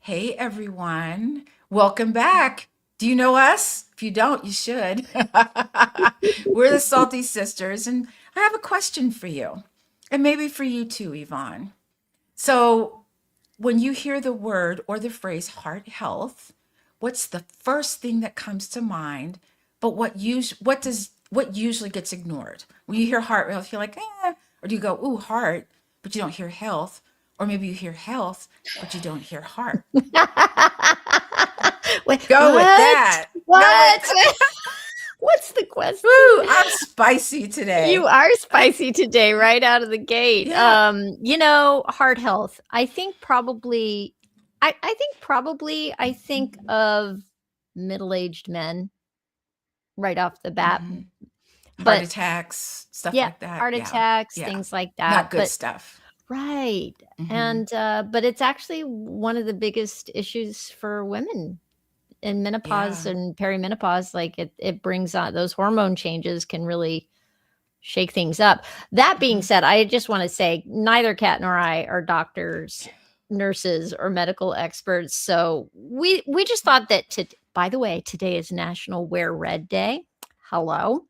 Hey everyone, welcome back. Do you know us? If you don't, you should. We're the Salty Sisters, and I have a question for you, and maybe for you too, Yvonne. So, when you hear the word or the phrase heart health, what's the first thing that comes to mind? But what usually gets ignored? When you hear heart health, you're like, or do you go, ooh, heart, but you don't hear health, or maybe you hear health, but you don't hear heart. Wait, Go with what? that. Go with What? that. What's the question? Woo, I'm spicy You today. are spicy today, right out of the gate. Yeah. Heart health. I think of middle-aged men right off the bat. hmm Heart But attacks, stuff yeah, like that. heart Yeah. attacks, Yeah. things like that. Not good But stuff. right. hmm But it's actually one of the biggest issues for women in menopause Yeah. and perimenopause. Like it brings on those hormone changes can really shake things up. That being hmm said, I just want to say neither Kat nor I are doctors, nurses, or medical experts. So we just thought that by the way, today is National Wear Red Day. Hello.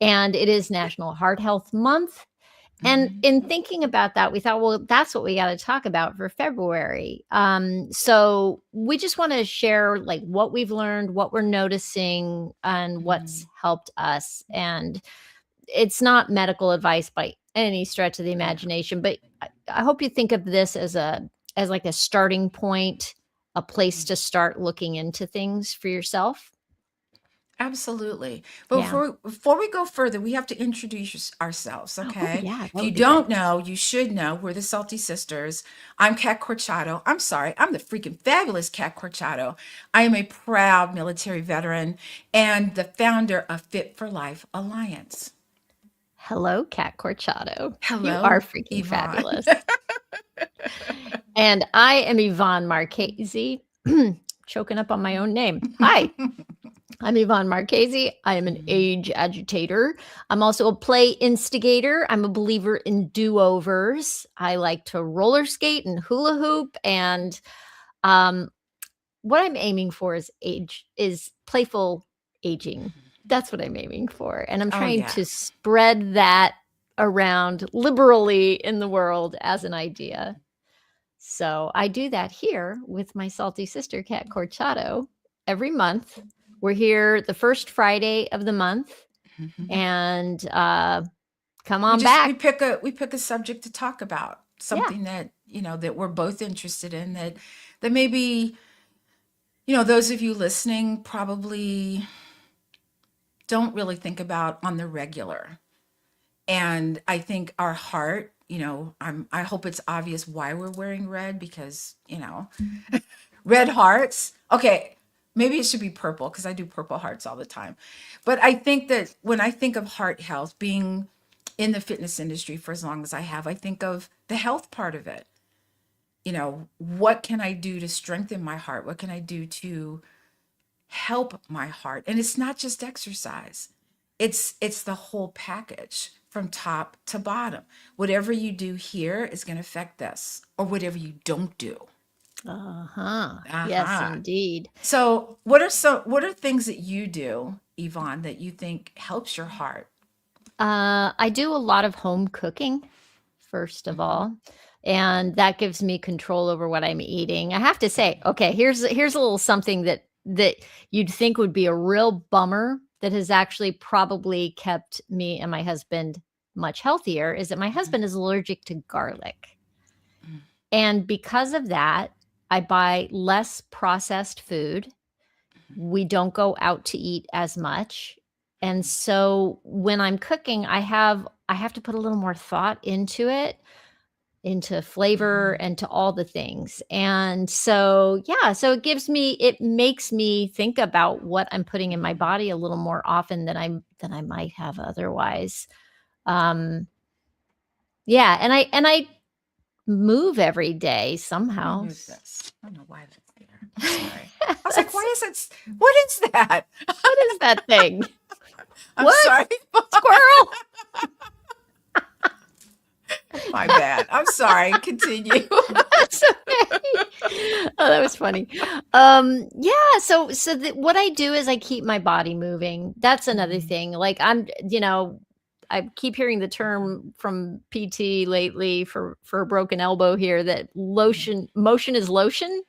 And it is National Heart Health Month. And hmm in thinking about that, we thought, well, that's what we got to talk about for February. So we just want to share like what we've learned, what we're noticing, and what's hmm helped us. And it's not medical advice by any stretch of the No. imagination, but I hope you think of this as like a starting point, a place to start looking into things for yourself. Absolutely. But Yeah. before we go further, we have to introduce ourselves, Oh okay? yeah, If that you would be great. don't know, you should know. We're the Salty Sisters. I'm Kat Corchado. I'm sorry, I'm the freaking fabulous Kat Corchado. I am a proud military veteran and the founder of Fit for Life Alliance. Hello, Kat Corchado. You are Hello, freaking Yvonne. fabulous. And I am Yvonne Marchese, choking up on my own name. Hi, I'm Yvonne Marchese. I am an Mhm. age agitator. I'm also a play instigator. I'm a believer in do-overs. I like to roller skate and hula hoop. And um, what I'm aiming for is playful aging. That's what I'm aiming for. And I'm Oh, trying yeah. to spread that around liberally in the world as an idea. So I do that here with my salty sister, Kat Corchado, every month. We're here the first Friday of the month, Mhm. and come on We back. pick a subject to talk about, Yeah. something that, that we're both interested in that maybe, those of you listening probably don't really think about on the regular. And I think our heart, I hope it's obvious why we're wearing red because, red hearts. Okay, maybe it should be purple because I do purple hearts all the time. But I think that when I think of heart health, being in the fitness industry for as long as I have, I think of the health part of it. What can I do to strengthen my heart? What can I do to help my heart? And it's not just exercise. It's the whole package from top to bottom. Whatever you do here is going to affect this, or whatever you don't do. Uh-huh. Yes, Uh-huh. indeed. So, what are things that you do, Yvonne, that you think helps your heart? I do a lot of home cooking, first of hmm all, and that gives me control over what I'm eating. I have to say, okay, here's a little something that you'd think would be a real bummer that has actually probably kept me and my husband much healthier is that my husband is allergic to garlic. And because of that, I buy less processed food. We don't go out to eat as much. And so when I'm cooking, I have to put a little more thought into it, into flavor hmm and to all the things. And so, yeah, so it makes me think about what I'm putting in my body a little more often than I might have otherwise. Um, yeah, and I move every day Let me somehow. move this. I don't know why that's there. I'm sorry. I was like, why is it? What is that? What is that thing? I'm What? sorry. Squirrel? My bad. I'm sorry. Continue. That's okay. Oh, that was funny. Yeah, so what I do is I keep my body moving. That's another Mhm, thing. Like I keep hearing the term from PT lately for a broken elbow here that mhm. lotion motion is lotion,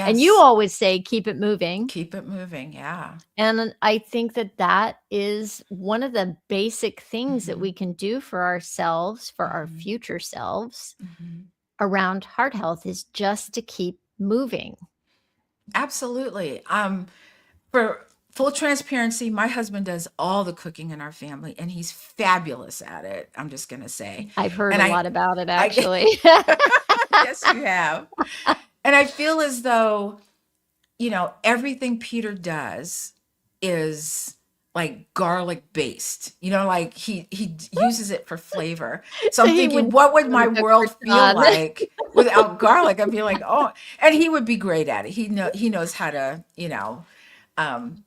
and you Yes, always say keep it moving. keep it moving, yeah. And I think that that is one of the basic things that we Mhm, can do for ourselves, for our mhm, future selves mhm. around heart health is just to keep moving. Absolutely. For full transparency, my husband does all the cooking in our family, and he's fabulous at it, I'm just gonna say. I've heard And a lot about it I actually. yes, you have. And I feel as though, everything Peter does is like garlic based. Like he uses it for flavor. So So I'm he thinking, would what would wanna my cook for world feel John. like without garlic? I'd be like, oh, and he would be great at it. He knows how to, um,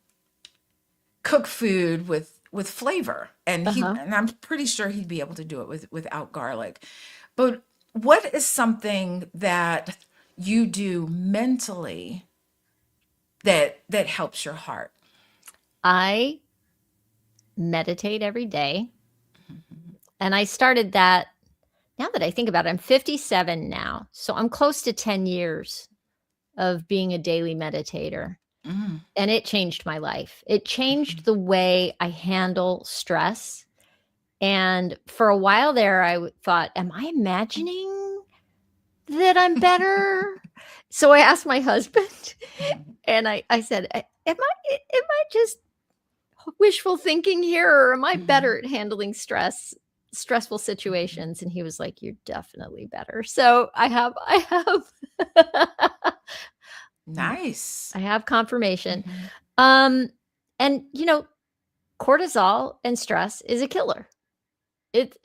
cook food with flavor, and Uh-huh. I'm pretty sure he'd be able to do it without garlic. But what is something that you do mentally that helps your heart? I meditate every day, Mhm. and I started that now that I think about it, I'm 57 now, so I'm close to 10 years of being a daily meditator, Mm, and it changed my life. It changed mhm, the way I handle stress, and for a while there, thought, "Am I imagining that I'm better?" So I asked my husband, mhm, and I said, am I just wishful thinking here, or am I better mhm, at handling stressful mhm. situations?" And he was like, "You're definitely better." So I have Nice. I have confirmation. Mhm, Um, and cortisol and stress is a killer. It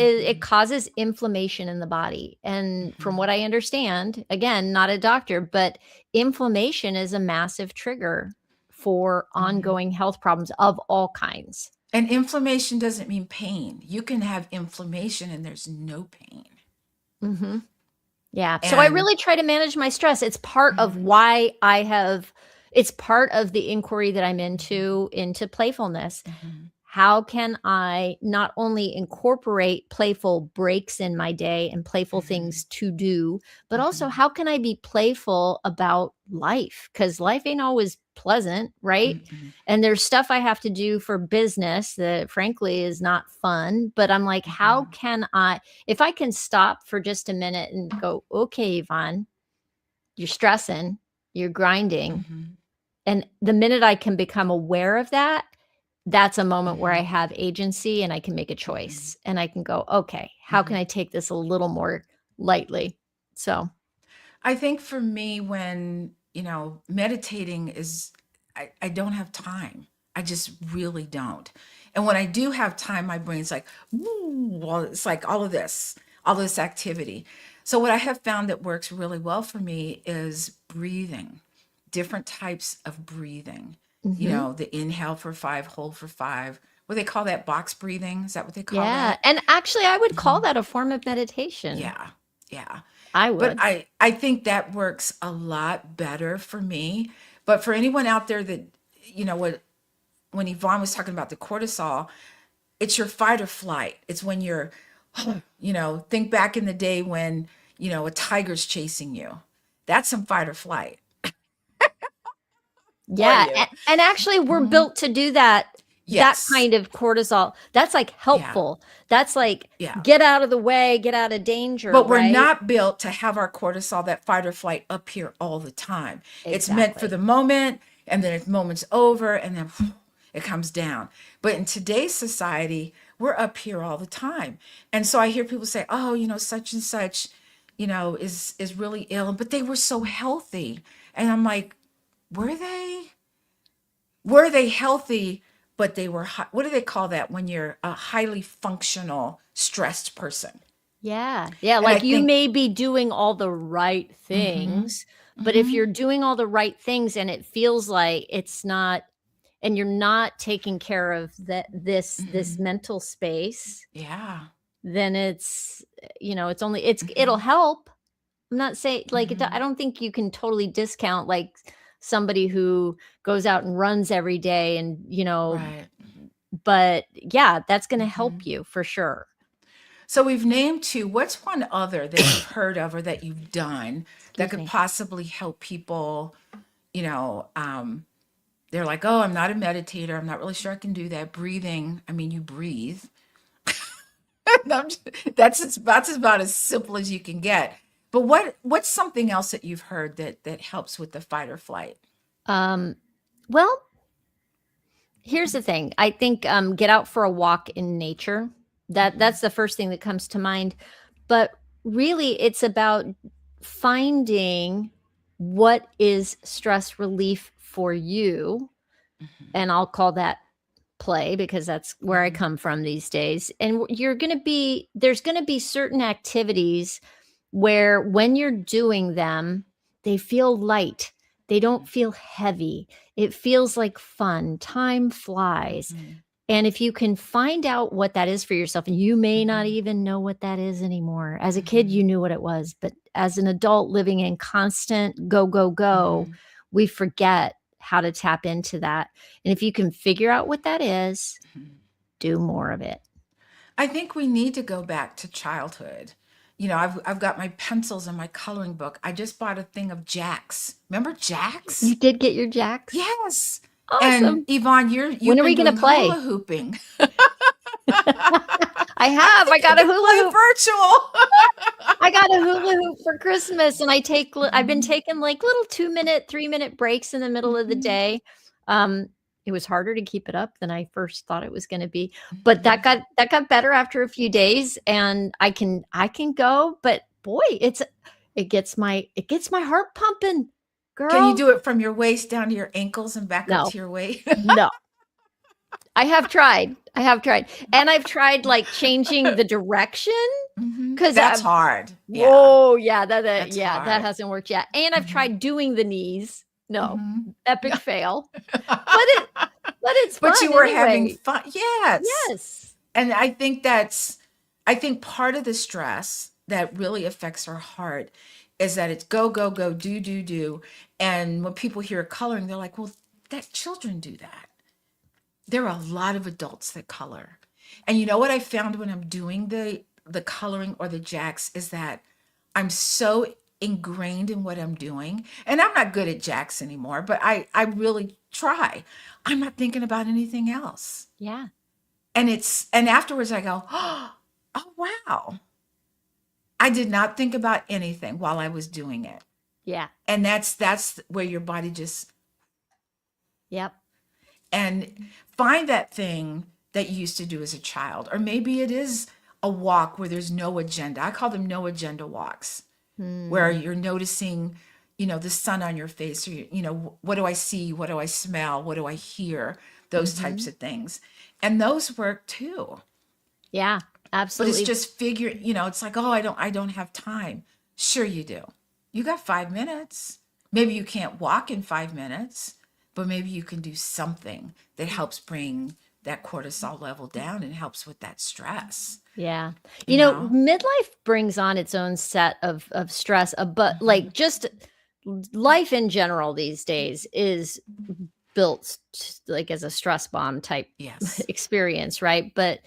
mhm, causes inflammation in the body, and from what mhm, I understand, again, not a doctor, but inflammation is a massive trigger for mhm. ongoing health problems of all kinds. And inflammation doesn't mean pain. You can have inflammation and there's no pain. Mhm. Yeah, so I And really try to manage my stress. It's part of mhm, why it's part of the inquiry that I'm mhm, into playfulness. mhm, How can I not only incorporate playful breaks in my day and playful mhm, things to do, but also mhm, how can I be playful about life? Because life ain't always pleasant, right? mhm, And there's stuff I have to do for business that frankly is not fun. But I'm like, how mhm, can if I can stop for just a minute and go, okay, Yvonne, you're stressing, you're grinding, mhm, and the minute I can become aware of that, that's a moment where I mhm, have agency and I can make a mhm, choice, and I can go, "Okay, how can mhm. I take this a little more lightly?" So, I think for me, when, meditating is, I don't have time. I just really don't. And when I do have time, my brain's like, "Woo," well, it's like all this activity. So what I have found that works really well for me is breathing, different types of breathing. mhm. The inhale for 5, hold for 5. What do they call that? Box breathing? Is that what they call Yeah, that? and actually, I would call Mhm. that a form of meditation. Yeah. Yeah. I But would. I think that works a lot better for me. But for anyone out there that, what when Yvonne was talking about the cortisol, it's your fight or flight. It's when you're, think back in the day when, a tiger's chasing you. That's some fight or flight for Yeah, you. and actually, we're Hmm. built to do that Yes. kind of cortisol. That's, like, Yeah. helpful. That's like, Yeah. get out of the way, get out of danger, But we're right? not built to have our cortisol, that fight or flight, up here all the time. It's meant for Exactly. the moment, and then the moment's over, and then it comes down. But in today's society, we're up here all the time. And so I hear people say, "Oh, such and such, is really ill, but they were so healthy." And I'm like, "Were they? Were they healthy, but they were what do they call that when you're a highly functional stressed person?" Yeah, yeah, And I like, you think, may be doing all the right mhm. things, but if you're Mhm. doing all the right things and it feels like it's not and you're not taking care of this Mhm. mental space, Yeah. then it's only it'll Mhm. help, I'm not saying like I Mhm. don't think you can totally discount like somebody who goes out and runs every day and, Right. but yeah, that's going to help Mhm. you for sure. So we've named two. What's one other that you've heard of or that you've done that Excuse could me. possibly help people, you know, they're like, "Oh, I'm not a meditator. I'm not really sure I can do that." Breathing, I mean, you breathe. No, that's about as simple as you can get. But what's something else that you've heard that helps with the fight or flight? Um, well, here's the thing. I think get out for a walk in nature. That's Mhm. the first thing that comes to mind. But really, it's about finding what is stress relief for you, Mhm. and I'll call that play because that's where I Mhm. come from these days. And there's going to be certain activities where when you're doing them, they feel light. They don't feel heavy. It feels like fun. Time flies. Mhm. And if you can find out what that is for yourself, and you may not Mhm. even know what that is anymore. As a kid, you Mhm. knew what it was, but as an adult living in constant go, go, go, Mhm. we forget how to tap into that. And if you can figure out what that is, Mhm. do more of it. I think we need to go back to childhood. I've got my pencils and my coloring book. I just bought a thing of Jacks. Remember You Jacks? did get your jacks? Yes. And Awesome. Yvonne, When you've are we been gonna doing play? hula hooping. I I'm have. I thinking we got a could hula play hoop. virtual. I got a hula hoop for Christmas, and I've been Mhm. taking, like, little 2-minute, 3-minute breaks in the middle of the Mhm. day. Um, it was harder to keep it up than I first thought it was gonna be, but Mhm. that got better after a few days, and I can go, but boy, it gets my heart pumping, Can you girl. do it from your waist down to your ankles and back up No, to your waist? no. I have tried, and I've tried, like, changing the direction Mhm. 'cause That's I hard. Yeah, whoa, yeah, that's yeah, that hard. hasn't worked yet, and I've Mhm. tried doing the knees. No, Mhm. epic fail, but it's But fun you were having anyway. fun. Yes. Yes. And I think part of the stress that really affects our heart is that it's go, go, go, do, do, do. And when people hear coloring, they're like, well, that children do that. There are a lot of adults that color. And you know what I found when I'm doing the coloring or the jacks is that I'm so ingrained in what I'm doing. And I'm not good at jacks anymore, but I really try. I'm not thinking about anything else. Yeah, And afterwards I go, oh wow. I did not think about anything while I was doing it. yeah, And that's where your body just yep, and find that thing that you used to do as a child. Or maybe it is a walk where there's no agenda. I call them no agenda walks, where hmm, you're noticing, the sun on your face, or, what do I see? What do I smell? What do I hear? Those types mhm, of things. And those work too. yeah, But it's absolutely, just it's like, oh, I don't have time. Sure you do. You got 5 minutes. Maybe you can't walk in 5 minutes, but maybe you can do something that helps bring that cortisol level down and helps with that stress, yeah. you know? Midlife brings on its own set of stress, but, Hmm. like, just life in general these days is built like as a stress bomb type Yes. experience, right? But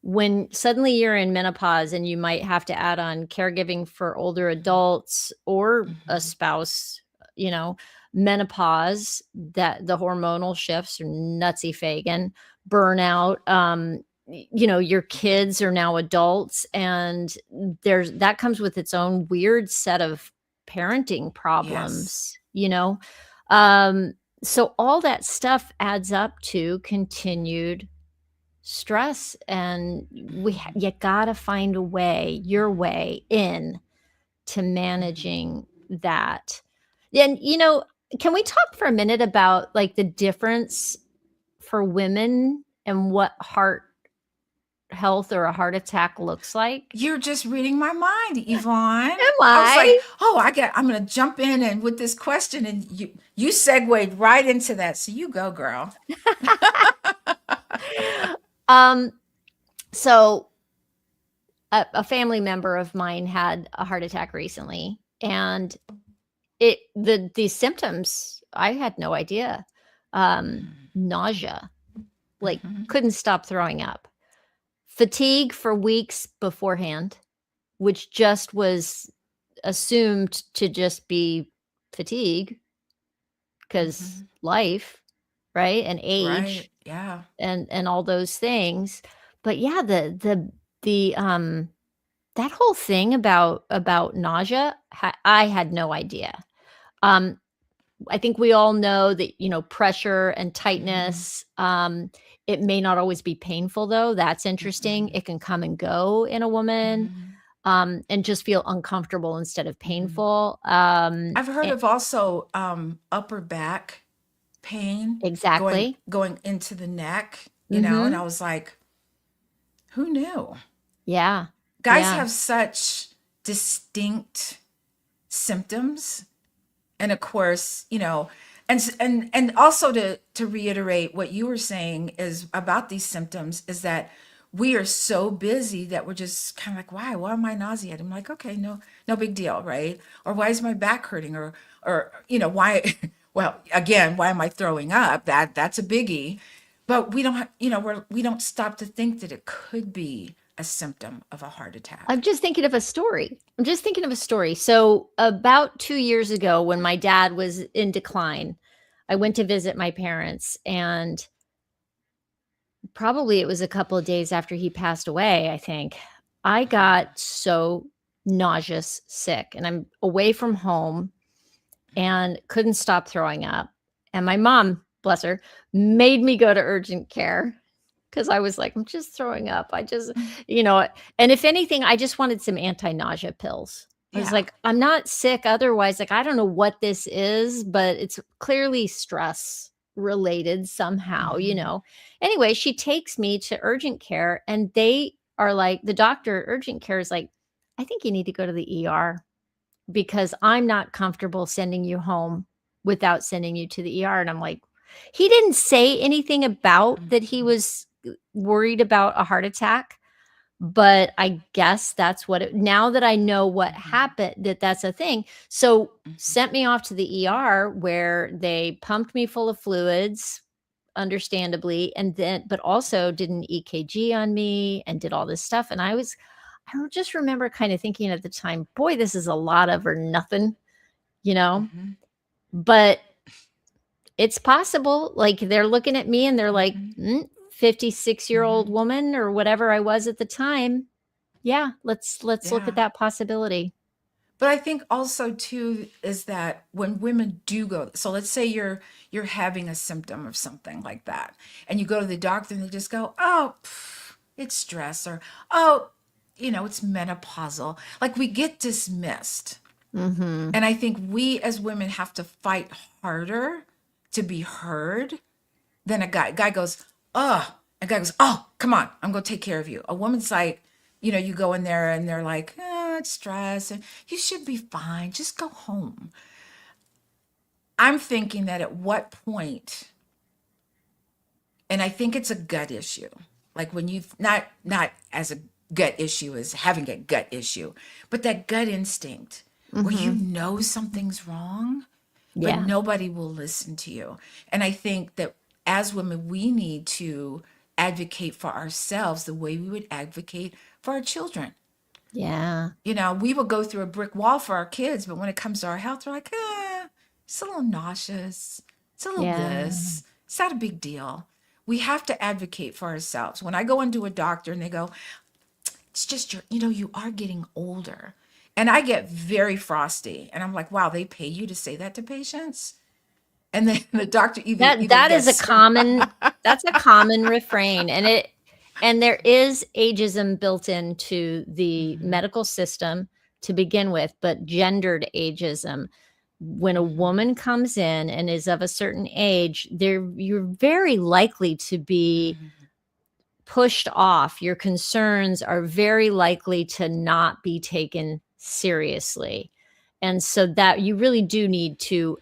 when suddenly you're in menopause and you might have to add on caregiving for older adults or a Hmm. spouse, you know, menopause, that the hormonal shifts are nutsy Fagan, burnout, your kids are now adults and that comes with its own weird set of parenting Yes. problems, um so all that stuff adds up to continued stress, and Hmm. you gotta find a way, your way in to Hmm. managing that. And can we talk for a minute about like the difference for women and what heart health or a heart attack looks like? You're just reading my mind, Yvonne. Am I was like, I? oh, I'm gonna jump in and with this question, and you segued right into that. So you go, girl. um so a family member of mine had a heart attack recently, And the symptoms, I had no idea. Nausea, like, Mhm. couldn't stop throwing up. Fatigue for weeks beforehand, which just was assumed to just be fatigue because Mhm. life, right? And Right. age Yeah. and all those things. But yeah, the that whole thing about nausea, I had no idea. Um, I think we all know that, pressure and Mhm. tightness, it may not always be painful though. That's interesting. Mhm. It can come and go in a woman, Mhm. and just feel uncomfortable instead of Mhm. painful. I've heard of also upper back pain going Exactly. going into the neck, and I Mhm. was like, who knew? Yeah. Guys Yeah. have such distinct symptoms. And of course, and also to reiterate what you were saying is about these symptoms is that we are so busy that we're just kind of like, why am I nauseated? I'm like, okay, no big deal, right? Or why is my back hurting? Or why well, again, why am I throwing up? That's a biggie. But we don't we don't stop to think that it could be a symptom of a heart attack. I'm just thinking of a story. I'm just thinking of a story. So, about 2 years ago when my dad was in decline, I went to visit my parents, and probably it was a couple of days after he passed away, I think. I got so nauseous sick, and I'm away from home and couldn't stop throwing up. And my mom, bless her, made me go to urgent care because I was like, I'm just throwing up. I just, you know, and if anything, I just wanted some anti nausea pills. I was Yeah. like, I'm not sick otherwise. Like, I don't know what this is, but it's clearly stress related somehow. Hmm. Anyway, she takes me to urgent care, and they are like, the doctor at urgent care is like, I think you need to go to the ER because I'm not comfortable sending you home without sending you to the ER. And I'm like, he didn't say anything about that he Hmm. was worried about a heart attack, but I guess that's what now that I know what Hmm. happened, that's a thing. So Hmm. sent me off to the ER where they pumped me full of fluids, understandably, and then, but also did an EKG on me and did all this stuff. And I just remember kind of thinking at the time, boy, this is a lot of or nothing, you know? Hmm. But it's possible. Like they're looking at me and they're like, Hmm. 56-year-old Hmm. woman or whatever I was at the time. Yeah, let's look at Yeah. that possibility. But I think also too is that when women do go, so let's say you're having a symptom of something like that, and you go to the doctor and they just go, oh, it's stress, or oh, it's menopausal. Like we get dismissed. Mhm. And I think we as women have to fight harder to be heard than a guy. A guy goes, oh, a guy goes, oh, come on, I'm gonna take care of you. A woman's like, you go in there and they're like, it's stress and you should be fine. Just go home. I'm thinking that at what point, and I think it's a gut issue. Like when you not as a gut issue as having a gut issue, but that gut instinct where Mhm. something's wrong but Yeah. nobody will listen to you. And I think that as women, we need to advocate for ourselves the way we would advocate for our children. Yeah. We will go through a brick wall for our kids, but when it comes to our health, we're like, it's a little nauseous. It's a little Yeah. this. It's not a big deal. We have to advocate for ourselves. When I go into a doctor and they go, it's just you are getting older. And I get very frosty. And I'm like, wow, they pay you to say that to patients? And then the doctor either That is a gets common that's a common refrain, and there is ageism built into the Mhm. medical system to begin with, but gendered ageism. When a Mhm. woman comes in and is of a certain age, you're very likely to be Mhm. pushed off. Your concerns are very likely to not be taken seriously. And so that you really do need to,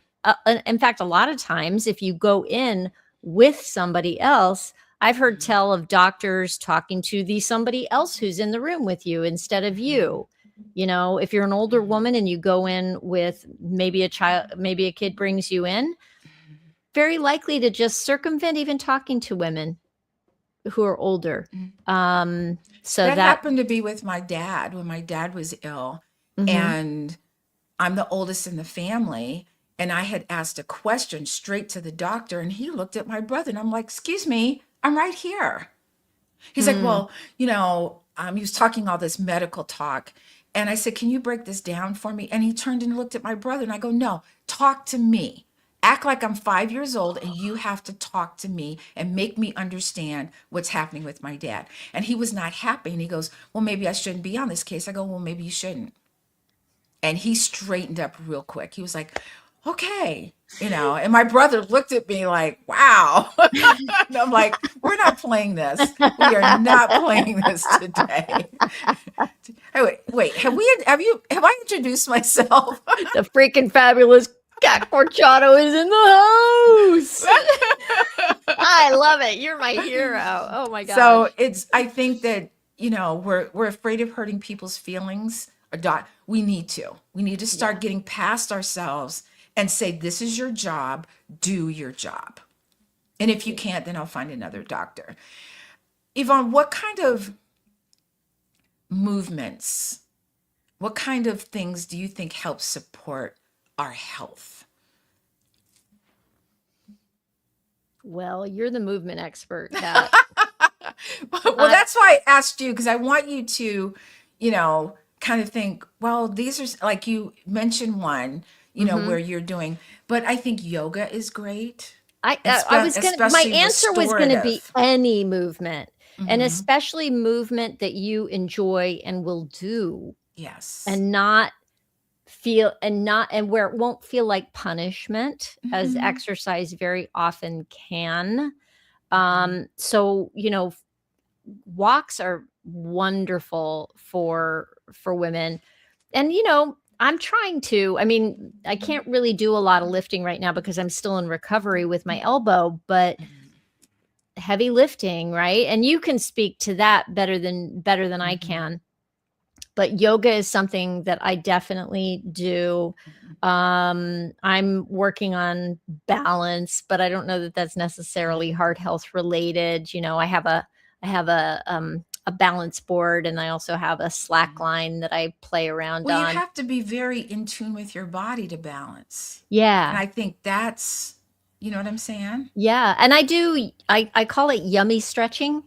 in fact, a lot of times, if you go in with somebody else, I've heard Mhm. tell of doctors talking to the somebody else who's in the room with you instead of Mhm. you. You know, if you're an older Mhm. woman and you go in with maybe a child, maybe a kid brings you in, very likely to just circumvent even talking to women who are older. Mhm. So That that happened to be with my dad when my dad was ill, mhm, and I'm the oldest in the family, and I had asked a question straight to the doctor, and he looked at my brother, and I'm like, "Excuse me, I'm right here." He's like, mm, "Well, he was talking all this medical talk." And I said, "Can you break this down for me?" And he turned and looked at my brother, and I go, "No, talk to me. Act like I'm 5 years old, and you have to talk to me and make me understand what's happening with my dad." And he was not happy. And he goes, "Well, maybe I shouldn't be on this case." I go, "Well, maybe you shouldn't." And he straightened up real quick. He was like, "Okay." And my brother looked at me like, "Wow." And I'm like, "We're not playing this. We are not playing this today." Hey, wait, have I introduced myself? the freaking fabulous Cat Corchado is in the house. I love it. You're my hero. Oh my So gosh. I think that, we're afraid of hurting people's feelings. We need to Yeah. start getting past ourselves and say, "This is your job, do your job. And if you Yeah. can't, then I'll find another doctor." Yvonne, what kind of movements, what kind of things do you think help support our health? Well, you're the movement expert, Kat. Well, I that's why I asked you, because I want you to, kind of think, well, these are like you mentioned one, where mhm. you're doing, but I think yoga is great, I was gonna my especially answer was gonna be restorative. any movement, and Hmm. especially movement that you enjoy and will do Yes. and not feel and not and where it won't feel like punishment as Hmm. exercise very often can. Hmm. So, walks are wonderful for women. And, I'm trying to I mean, I can't really do a lot of lifting right now because I'm still in recovery with my elbow, but heavy lifting, right? And you can speak to that better than I Hmm. can. But yoga is something that I definitely do. I'm working on balance, but I don't know that that's necessarily heart health related. I have a balance board, and I also have a slack line that I play around Well, you on. have to be very in tune with your body to balance. And Yeah. I think that's, you know what I'm saying? Yeah, and I call it yummy stretching.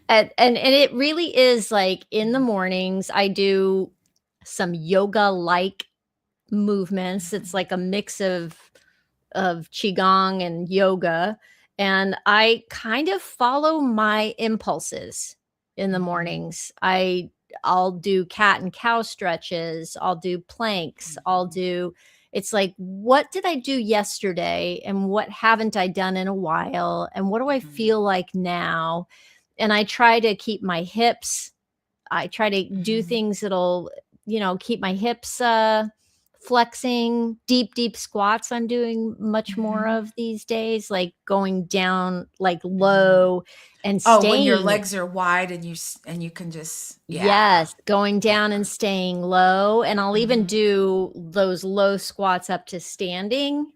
And it really is like in the mornings I do some yoga like movements. It's like a mix of qigong and yoga, and I kind of follow my impulses in the Hmm. mornings. I'll do cat and cow stretches, I'll do planks, I'll Hmm. do it's like, what did I do yesterday and what haven't I done in a while and what do I Hmm. feel like now? And I try to keep my hips I try to do Hmm. things that'll, keep my hips, flexing. Deep, deep squats I'm doing much more Hmm. of these days, like going down, like, Hmm. low and Oh, when your staying legs are wide and you can just, yeah. Yes, going Yeah. down and staying low, and I'll even Hmm. do those low squats up to standing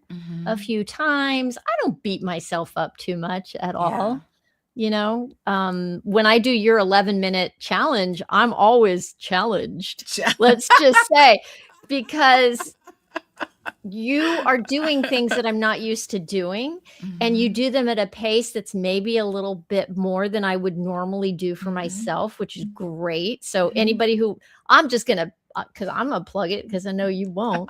a Hmm. few times. I don't beat myself up too much at Yeah. all. When I do your 11-minute challenge, I'm always challenged. Let's just say, because you are doing things that I'm not used to doing, and you Hmm. do them at a pace that's maybe a little bit more than I would normally do for Hmm. myself, which is great. So Hmm. anybody who I'm just gonna because I'm gonna plug it because I know you won't.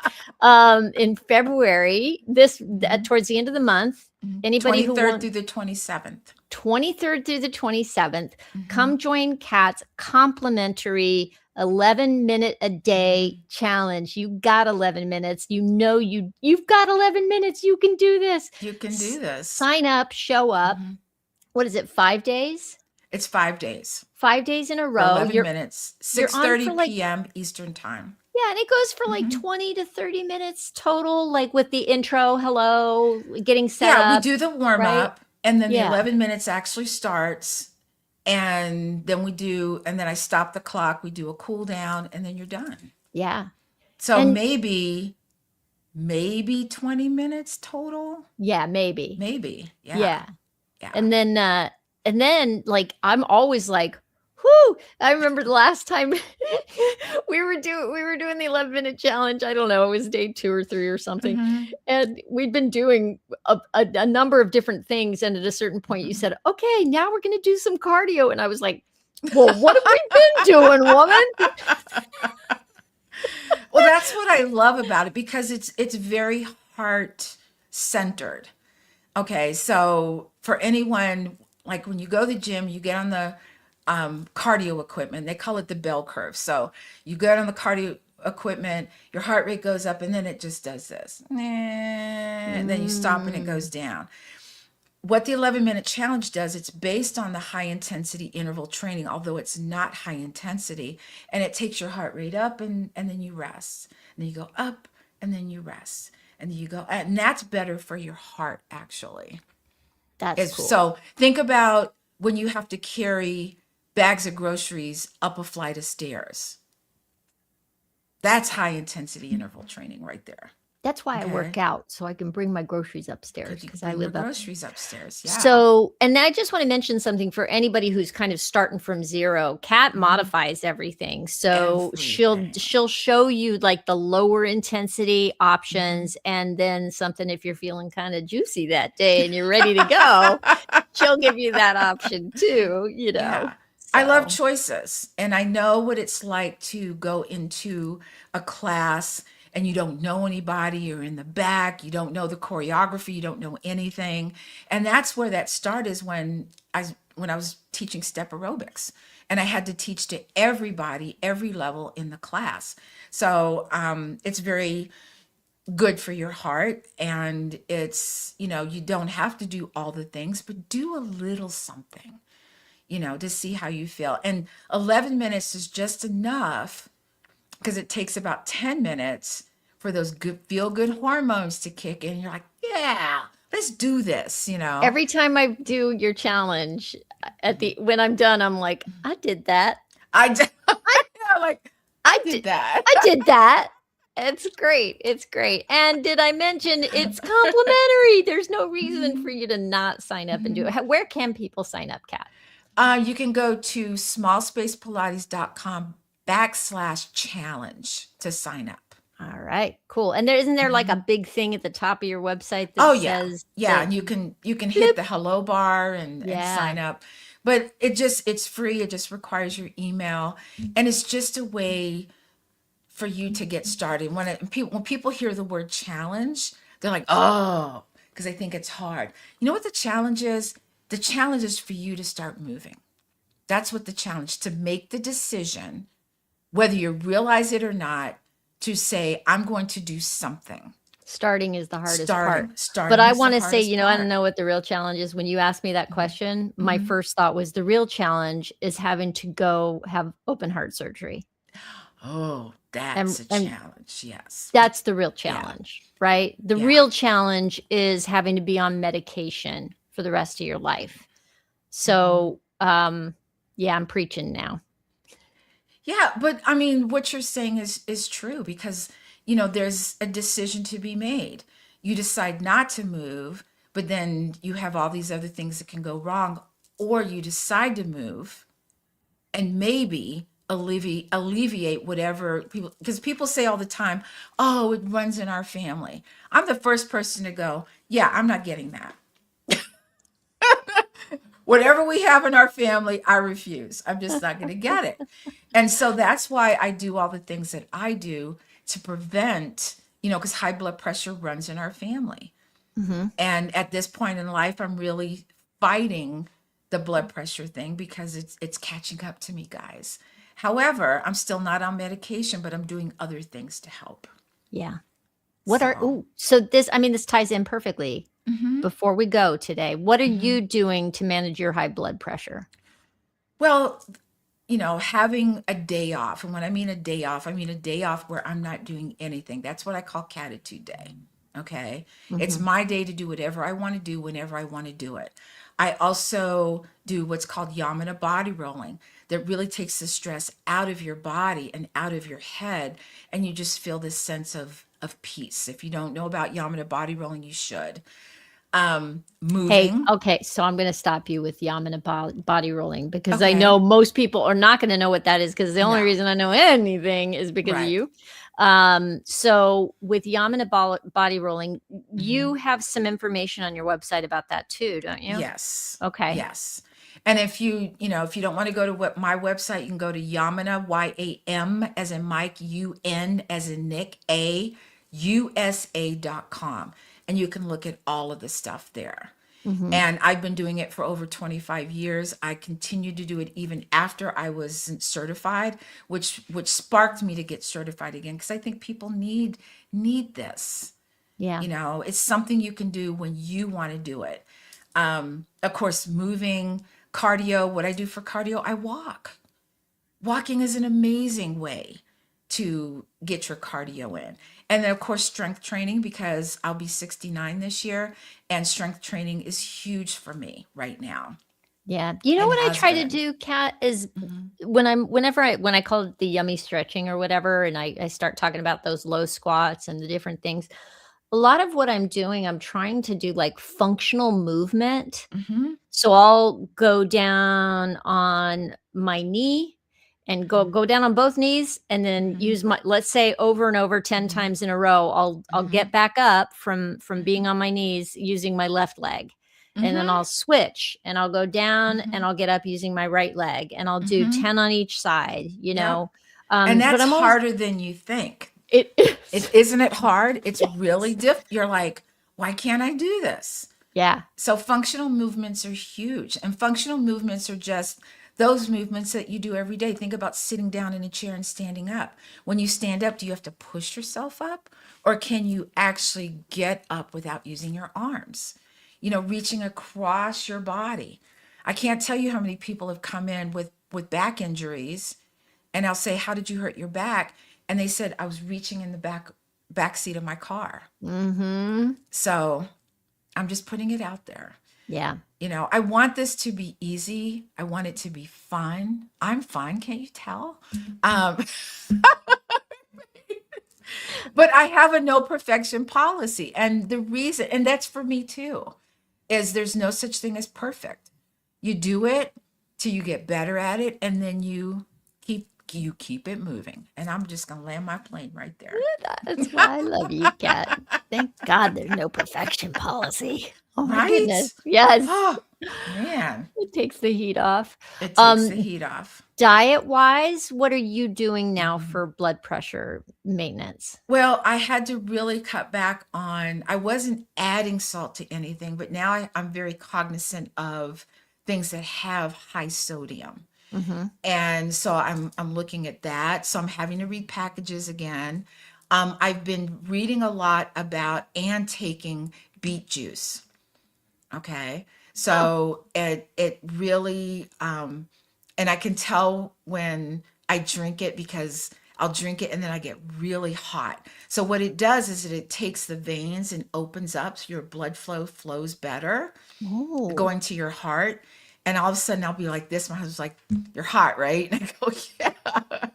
In February, Hmm. towards the end of the month, anybody who 23rd wants through the 27th. 23rd through the 27th, Hmm. come join Kat's complimentary 11-minute a day Hmm. challenge. You got 11 minutes. You've got 11 minutes. You can do this. You can do this. Sign up, show up. Hmm. What is it? 5 days? It's 5 days 5 days in a for row. 11 You're minutes, you're on 6:30 for like p.m. Eastern time. yeah, and it goes for like Hmm. 20 to 30 minutes total, like with the intro, hello, getting set Yeah, we up, do the warm right? up, and then the Yeah. 11 minutes actually starts. And then and then I stop the clock, we do a cool down, and then you're done. Yeah. So And maybe 20 minutes total. yeah, maybe. Maybe. Yeah. Yeah. Yeah. And then like I'm always like, whoo. I remember the last time we were doing the 11-minute challenge. I don't know, it was day 2 or 3 or something. Hmm. And we'd been doing a number of different things. And at a certain point you Hmm. said, okay, now we're gonna do some cardio. And I was like, well, what have we been doing, woman? Well, that's what I love about it because it's very heart centered. Okay, so for anyone, like when you go to the gym, you get on the cardio equipment. They call it the bell curve. So you get on the cardio equipment, your heart rate goes up, and then it just does this. And then you stop and it Mm, goes down. What the 11-minute challenge does, it's based on the high intensity interval training, although it's not high intensity. And it takes your heart rate up and then you rest. And then you go up and then you rest. And then you go, and that's better for your heart, actually. that's Is cool. so think about when you have to carry bags of groceries up a flight of stairs. That's high intensity interval training right there. That's why I Okay. work out, so I can bring my groceries Could upstairs you because I bring your live up. groceries upstairs? Yeah. So, and I just want to mention something for anybody who's kind of starting from zero. Kat Hmm. modifies everything. So Everything. she'll show you like the lower intensity Hmm. options, and then something if you're feeling kind of juicy that day and you're ready to go, she'll give you that option too. Yeah. I love So, choices, and I know what it's like to go into a class and you don't know anybody, you're in the back, you don't know the choreography, you don't know anything. And that's where that started is when I was teaching step aerobics and I had to teach to everybody, every level in the class. So it's very good for your heart and you don't have to do all the things, but do a little something to see how you feel. And 11 minutes is just enough because it takes about 10 minutes for those good feel good hormones to kick in. You're like, yeah, let's do this. every time I do your challenge at the when I'm done, I'm like, I did that. I just, I like, I I did did that. I did that. It's great. It's great. And did I mention it's complimentary? There's no reason Mhm, for you to not sign up and do it. mhm. Where can people sign up, Kat? You can go to smallspacepilates.com/challenge to sign up. All right, cool. And there isn't there like a Mhm. big thing at the top of your website that Oh yeah. says Yeah, that and you can hit blip? the hello bar and Yeah. sign up. But it's free. It just requires your email and it's just a way for you to get started. When people hear the word challenge, they're like, "Oh," because they think it's hard. You know what the challenge is? The challenge is for you to start moving. That's what the challenge to make the decision whether you realize it or not to say, "I'm going to do something." Starting is the hardest part. But Starting I is the wanna say, hardest I don't part. know what the real challenge is. When you asked me that Mhm. question, my Mhm. first thought was the real challenge is having to go have open heart surgery. Oh, And that's a and challenge. Yes. that's the real Yeah. challenge, right? The Yeah. real challenge is having to be on medication for the rest of your life. Hmm. So, yeah, I'm preaching now. Yeah, but I mean, what you're saying is true because there's a decision to be made. You decide not to move, but then you have all these other things that can go wrong, or you decide to move and maybe alleviate whatever people because people say all the time, "Oh, it runs in our family." I'm the first person to go, "Yeah, I'm not getting that." Whatever we have in our family, I refuse. I'm just not going to get it. And so that's why I do all the things that I do to prevent, because high blood pressure runs in our family. Mhm. And at this point in life, I'm really fighting the blood pressure thing because it's catching up to me, guys. However, I'm still not on medication, but I'm doing other things to help. Yeah. What are So, ooh, so this ties in perfectly. mhm, Before we go today, what are you mhm. doing to manage your high blood pressure? Well, having a day off. And when I mean a day off, I mean a day off where I'm not doing anything. That's what I call Catitude Day. Okay. It's Mhm. my day to do whatever I want to do whenever I want to do it. I also do what's called yamana body rolling that really takes the stress out of your body and out of your head. And you just feel this sense of peace. If you don't know about yamana body rolling, you should. Hey, Moving. okay, so I'm gonna stop you with yamana body rolling because I Okay. know most people are not gonna know what that is because the only No. reason I know anything is because of Right. you. So with yamana body rolling, you Mhm. have some information on your website about that too, don't you? Yes. Okay. Yes. And if if you don't want to go to what my website, you can go to Yamuna, YAM as in Mike, UN as in Nick, USA.com. And you can look at all of the stuff there. Mhm. And I've been doing it for over 25 years. I continued to do it even after I was certified, which sparked me to get certified again because I think people need this. Yeah. It's something you can do when you want to do it. Of course, moving, cardio, what I do for cardio, I walk. Walking is an amazing way to get your cardio in. And then, of course, strength training, because I'll be 69 this year, and strength training is huge for me right now Yeah. You know and what I has try to been. do, Kat, is Hmm. when I call it the yummy stretching or whatever, and I start talking about those low squats and the different things, a lot of what I'm doing, I'm trying to do like functional movement. Hmm. So I'll go down on my knee and go down on both knees and then Hmm. use my, let's say, over and over 10 Hmm. times in a row. I'll Hmm. get back up from being Hmm. on my knees using my left leg. And then Hmm. I'll switch and I'll go down and Hmm. I'll get up using my right leg and I'll do Hmm. 10 on each side, Yep. And But that's I'm always harder than you think. it is. Isn't it hard? It's really Yes. you're like, why can't I do this? Yeah. So functional movements are huge. And functional movements are just those movements that you do every day. Think about sitting down in a chair and standing up. When you stand up, do you have to push yourself up? Or can you actually get up without using your arms? Reaching across your body. I can't tell you how many people have come in with back injuries, and I'll say, "How did you hurt your back?" And they said, "I was reaching in the back seat of my car." Mhm. So I'm just putting it out there. Yeah. I want this to be easy. I want it to be fun. I'm fun, can't you tell? Um, but I have a no perfection policy. And the reason, and that's for me too, is there's no such thing as perfect. You do it till you get better at it, and then you keep it moving. And I'm just gonna land my plane right there. That's why I love you, Kat. Thank God there's no perfection policy. Oh my goodness. Right? Yes. Oh man, It takes the heat off. it takes the Um, heat off. Diet-wise, what are you doing now Mhm. for blood pressure maintenance? Well, I had to really cut back on, I wasn't adding salt to anything, but now I'm very cognizant of things that have high sodium. Mhm. And so I'm looking at that. So I'm having to read packages again. I've been reading a lot about and taking beet juice. Okay. Oh. So it really and I can tell when I drink it because I'll drink it and then I get really hot. So what it does is that it takes the veins and opens up so your blood flow flows better Oh. going to your heart. And all of a sudden I'll be like this. My husband's like, "You're hot, right?" And I go, "Yeah."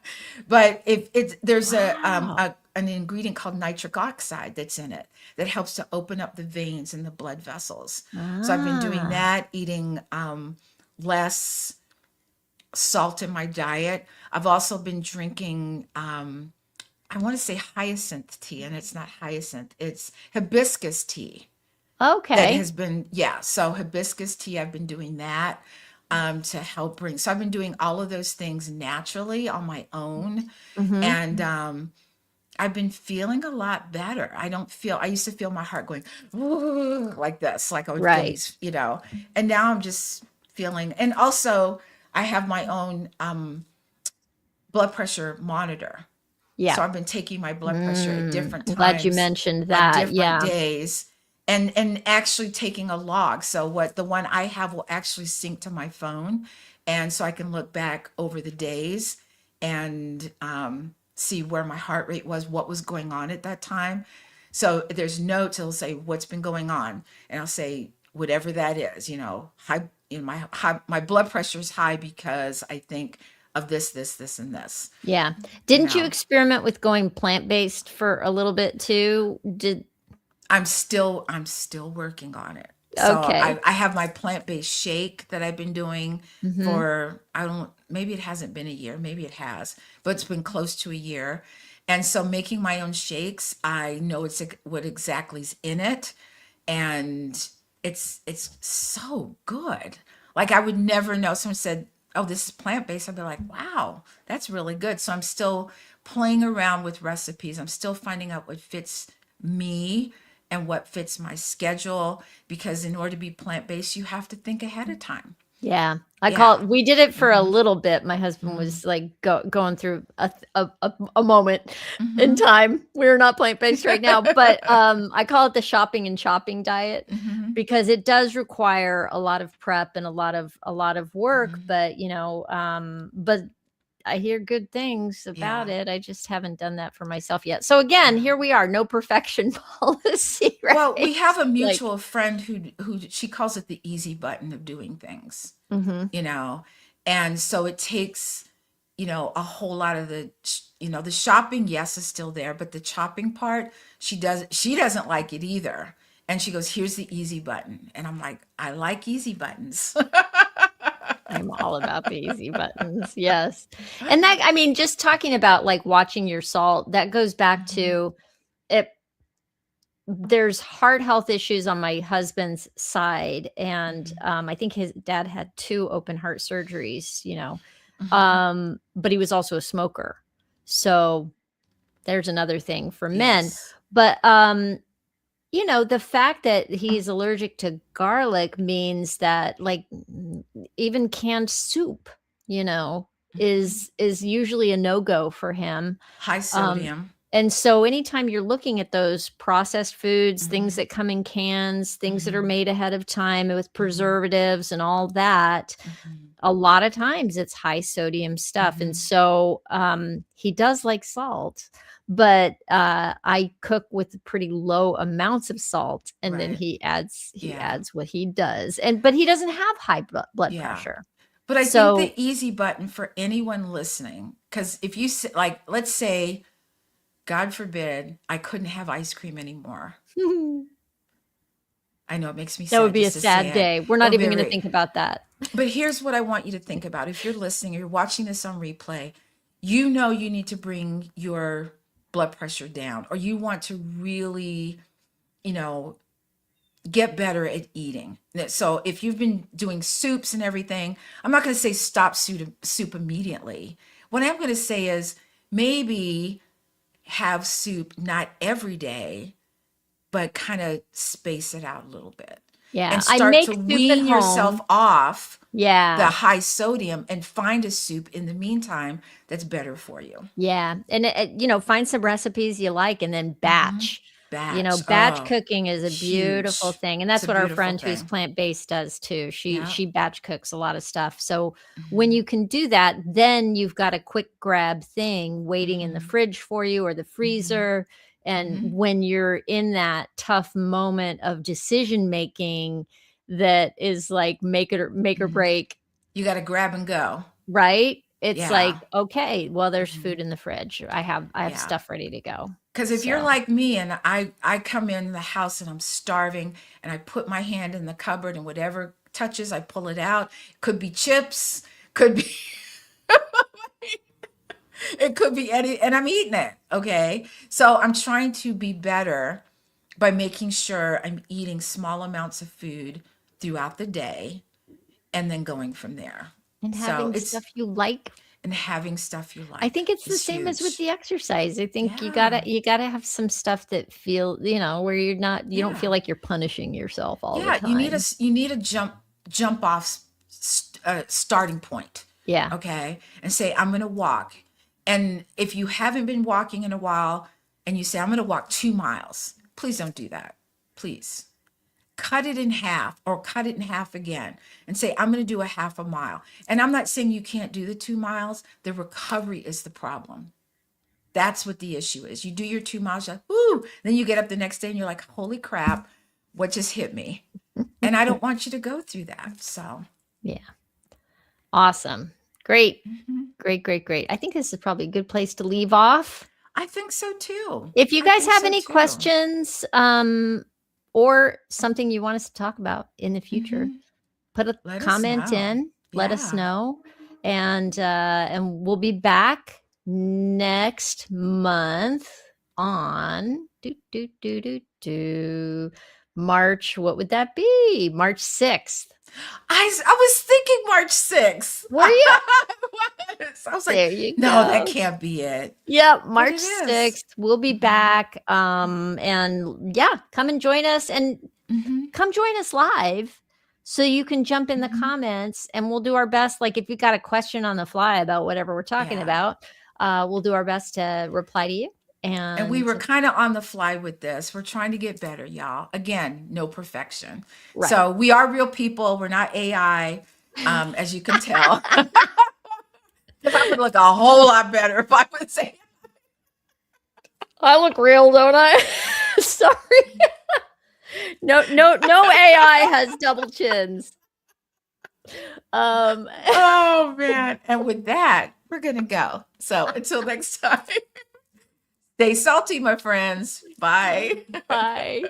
But if it's there's Wow. an ingredient called nitric oxide that's in it that helps to open up the veins and the blood vessels. So I've been doing Ah. that, eating less salt in my diet. I've also been drinking I want to say hyacinth tea, and it's not hyacinth, it's hibiscus tea that Okay. has been, yeah, so hibiscus tea, I've been doing that to help bring, so I've been doing all of those things naturally on my own. Mhm. And I've been feeling a lot better. I used to feel my heart going "Ooh," like this, like I would feel Right. these. And now I'm just feeling, and also I have my own blood pressure monitor. So Yeah. I've been taking my blood pressure at different I'm glad you times mentioned on that. different Yeah. days and actually taking a log. So what the one I have will actually sync to my phone. And so I can look back over the days and see where my heart rate was, what was going on at that time. So there's notes. It'll say what's been going on, and I'll say whatever that is. High. My blood pressure is high because I think of this, and this. Yeah. You Didn't you know, experiment with going plant-based for a little bit too? Did I'm still working on it. So Okay. I have my plant-based shake that I've been doing Mhm. for, I don't, maybe it hasn't been a year, maybe it has, but it's been close to a year. And so making my own shakes, I know what exactly is in it, and it's so good. Like I would never know. Someone said, "Oh, this is plant-based." I'd be like, "Wow, that's really good." So I'm still playing around with recipes. I'm still finding out what fits me and what fits my schedule, because in order to be plant-based, you have to think ahead of time. Yeah. I call Yeah. it we did it for a Mhm. little bit. My husband Mhm. was, like, going through a moment in Mhm. time. We're not plant-based right now, but, I call it the shopping and chopping diet Mhm. because it does require a lot of prep and a lot of work, Mhm. but, but I hear good things about Yeah. it. I just haven't done that for myself yet. So again, Yeah. here we are, no perfection policy, Well, we right? have a Like mutual friend who she calls it the easy button of doing things, Mhm. you know. And so it takes, a whole lot of the shopping, yes, is still there, but the chopping part, she doesn't like it either. And she goes, "Here's the easy button." And I'm like, "I like easy buttons." I'm all about the easy buttons, yes. And that I mean, just talking about, like, watching your salt, that goes back Mhm. to it there's heart health issues on my husband's side, and, Mhm. I think his dad had 2 open heart surgeries, Mhm. but he was also a smoker. So, there's another thing for men. Yes. But, the fact that he's allergic to garlic means that, like, even canned soup, you know, Mhm. is usually a no-go for him. High Um, sodium. and so anytime you're looking at those processed foods, things Mhm. that come in cans, things that are Mhm. made ahead of time with Mhm. preservatives and all that, Mhm. a lot of times it's high sodium stuff. And Mhm. so he does like salt, but I cook with pretty low amounts of salt, and then Right. Yeah. he adds what he does. But he doesn't have high blood Yeah. pressure. But I think the So easy button for anyone listening, because if you like, let's say, God forbid, I couldn't have ice cream anymore. I know it makes me that would sad be a just to say sad it. day. We're It not would be even going to very, think about that. but here's what I want you to think about. If you're listening or you're watching this on replay, you need to bring your blood pressure down, or you want to really, you know, get better at eating. So if you've been doing soups and everything, I'm not going to say stop soup immediately. What I'm going to say is maybe have soup not every day, but kind of space it out a little bit Yeah, and I start to make soup at wean yourself home. off the Yeah. high sodium and find a soup in the meantime that's better for you. Yeah, and find some recipes you like and then Hmm. batch. Batch. Batch Oh, cooking is a beautiful huge. thing, and It's that's a what our beautiful friend who's thing. plant-based does too. She Yeah. she batch cooks a lot of stuff. So when Hmm. you can do that, then you've got a quick grab thing waiting in the Hmm. fridge for you or the Hmm. freezer. And Hmm. when you're in that tough moment of decision making that is like make or Hmm. break, You got to grab and go. right? It's Yeah. like, "Okay, well, there's Hmm. food in the fridge. I have Yeah. stuff ready to go." Because if you're So like me and I come in the house and I'm starving and I put my hand in the cupboard and whatever touches, I pull it out. Could be chips, could be it could be any, and I'm eating it. Okay. So I'm trying to be better by making sure I'm eating small amounts of food throughout the day and then going from there. and So having it's stuff you like. and having stuff you I like think it's the is same as with huge. the exercise. I think you Yeah. gotta you gotta have some stuff that where you don't feel Yeah. like you're punishing yourself all the Yeah, time. you need a jump off starting point, Yeah. okay? And say I'm going to walk. And if you haven't been walking in a while and you say I'm going to walk 2 miles, please don't do that. Please. Cut it in half or cut it in half again and say I'm going to do a half a mile. And I'm not saying you can't do the 2 miles. The recovery is the problem. That's what the issue is. You do your 2 miles, you're like, ooh, then you get up the next day and you're like, holy crap, what just hit me? And I don't want you to go through that. So, Yeah. Awesome. Great. mhm. Great, great, great. I think this is probably a good place to leave off. I think so too. If you I guys think have so any too. questions, or something you want us to talk about in the future, Mhm. put a Let us comment know. in, let us Yeah. know. And we'll be back next month on March. What would that be? March 6th. I was thinking March 6th. Were you? I was like, There you no, that go. can't be it. Yep, But March it is. 6th. We'll be Mhm. back. And yeah, come and join us, and Mhm. come join us live so you can jump in the Mhm. comments, and we'll do our best. Like if you've got a question on the fly about whatever we're talking Yeah. about, we'll do our best to reply to you. And we And were kind of on the fly with this. We're trying to get better, y'all. Again, no perfection. right. So we are real people. We're not AI, as you can tell. Because I would look a whole lot better if I would say, I look real, don't I? Sorry. No AI has double chins. Um oh man. And with that, we're going to go. So until next time, stay salty, my friends. Bye. Bye.